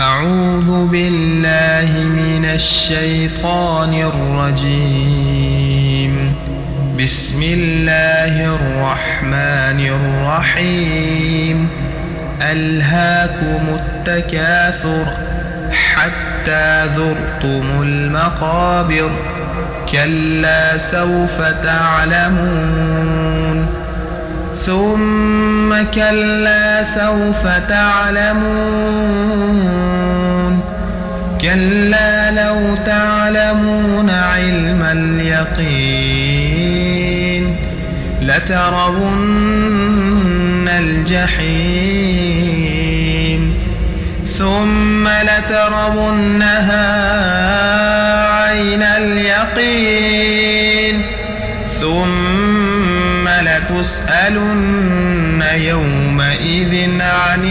أعوذ بالله من الشيطان الرجيم. بسم الله الرحمن الرحيم. ألهاكم التكاثر حتى زرتم المقابر. كلا سوف تعلمون ثم كلا سوف تعلمون. كلا لو تعلمون علم اليقين لترون الجحيم ثم لترونها عين اليقين ثم لتسألن يومئذ عن